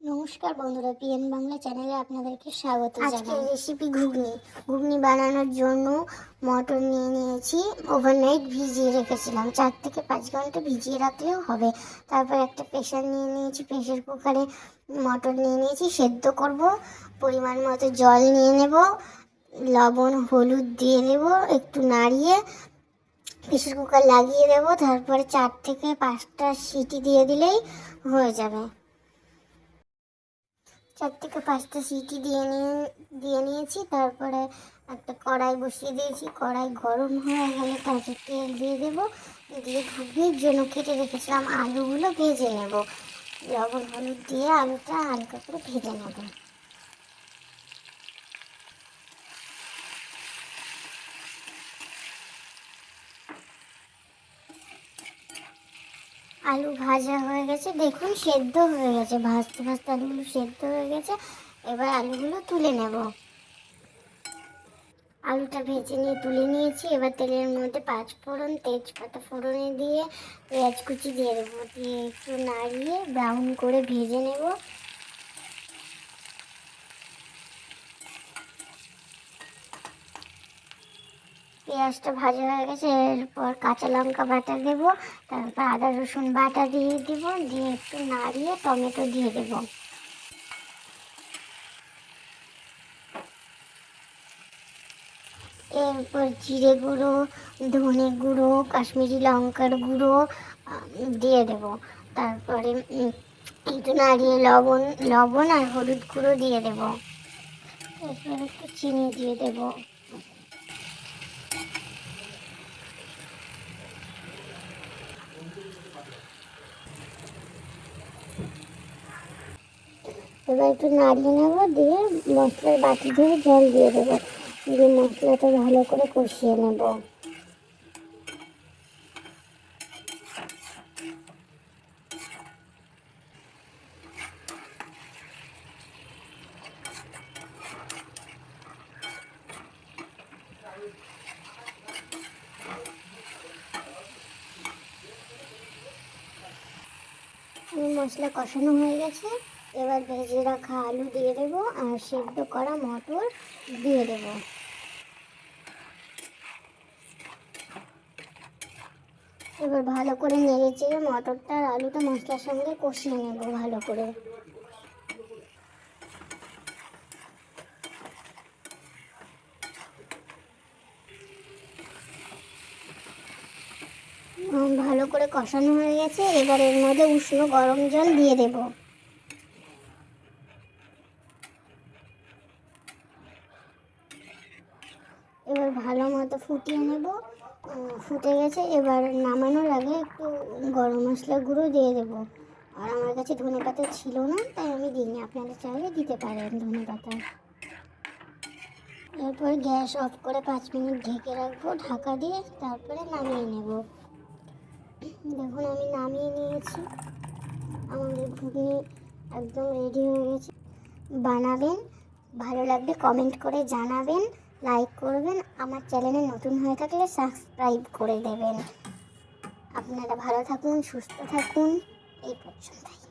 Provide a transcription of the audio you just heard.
নমস্কার বন্ধুরা, পিএন বাংলা চ্যানেলে আপনাদেরকে স্বাগত জানাই। আজকের রেসিপি ঘুগনি বানানোর জন্য মটর নিয়ে নিয়েছি। ওভারনাইট ভিজিয়ে রেখেছিলাম, 4 থেকে 5 ঘন্টা ভিজিয়ে রাখলেও হবে। তারপর একটা প্রেশার নিয়ে নিয়েছি, প্রেশার কুকারে মটর নিয়ে নিয়েছি, সেদ্ধ করব। পরিমাণ মতো জল নিয়ে নেব, লবণ হলুদ দিয়ে দেব, একটু নাড়িয়ে প্রেশার কুকার লাগিয়ে দেবো। তারপরে 4 থেকে 5টা সিটি দিয়ে দিলেই হয়ে যাবে। 4 থেকে 5টা সিটি দিয়ে নিয়েছি। তারপরে একটা কড়াই বসিয়ে দিয়েছি। কড়াই গরম হয়ে গেলে তাতে তেল দিয়ে দেবো, দিয়ে ঘুগনির জন্য কেটে রেখেছিলাম আলুগুলো ভেজে নেব। লবণ হলুদ দিয়ে আলুটা হালকা করে ভেজে নেব। আলু ভাজা হয়ে গেছে, দেখুন সেদ্ধ হয়ে গেছে, ভাজতে ভাজতে আলুগুলো সেদ্ধ হয়ে গেছে। এবার আলুগুলো তুলে নেব। আলুটা ভেজে নিয়ে তুলে নিয়েছি। এবার তেলের মধ্যে 5 ফোড়ন, তেজপাতা ফোড়নে দিয়ে পেঁয়াজ কুচি দিয়ে দেবো, দিয়ে একটু নাড়িয়ে ব্রাউন করে ভেজে নেব। পেঁয়াজটা ভাজা হয়ে গেছে, এরপর কাঁচা লঙ্কা বাটা দেবো, তারপর আদা রসুন বাটা দিয়ে দেবো, দিয়ে একটু নাড়িয়ে টমেটো দিয়ে দেবো। এরপর জিরে গুঁড়ো, ধনে গুঁড়ো, কাশ্মীরি লঙ্কার গুঁড়ো দিয়ে দেব। তারপরে একটু নাড়িয়ে লবণ আর হলুদ গুঁড়ো দিয়ে দেব। এরপর একটু চিনি দিয়ে দেব। এবার একটু নাড়িয়ে নেব, দিয়ে মশলার বাটি ধরে জল দিয়ে দেবো, দিয়ে মশলাটা ভালো করে কষিয়ে নেব। মশলা কষানো হয়ে গেছে। এবার ভেজে রাখা আলু দিয়ে দেবো আর সেদ্ধ করা মটর দিয়ে দেবো। এবার ভালো করে নেড়ে চেড়ে মটরটা আর আলুটা মশলার সঙ্গে কষিয়ে নেব ভালো করে। ভালো করে কষানো হয়ে গেছে। এবার এর মধ্যে উষ্ণ গরম জল দিয়ে দেব। এবার ভালো মতো ফুটিয়ে নেব। ফুটে গেছে। এবার নামানোর আগে একটু গরম মশলা গুঁড়ো দিয়ে দেব। আর আমার কাছে ধনেপাতা ছিল না, তাই আমি দিইনি, আপনারা চাইলে দিতে পারেন ধনেপাতা। এরপর গ্যাস অফ করে 5 মিনিট ঢেকে রাখবো ঢাকা দিয়ে, তারপরে নামিয়ে নেব। দেখুন আমি নামিয়ে নিয়েছি। আমাদের ঘুগনি একদম রেডি হয়ে গেছে। বানাবেন, ভালো লাগবে কমেন্ট করে জানাবেন, লাইক করবেন, আমার চ্যানেলে নতুন হয়ে থাকলে সাবস্ক্রাইব করে দেবেন। আপনারা ভালো থাকুন, সুস্থ থাকুন, এই পর্যন্তই।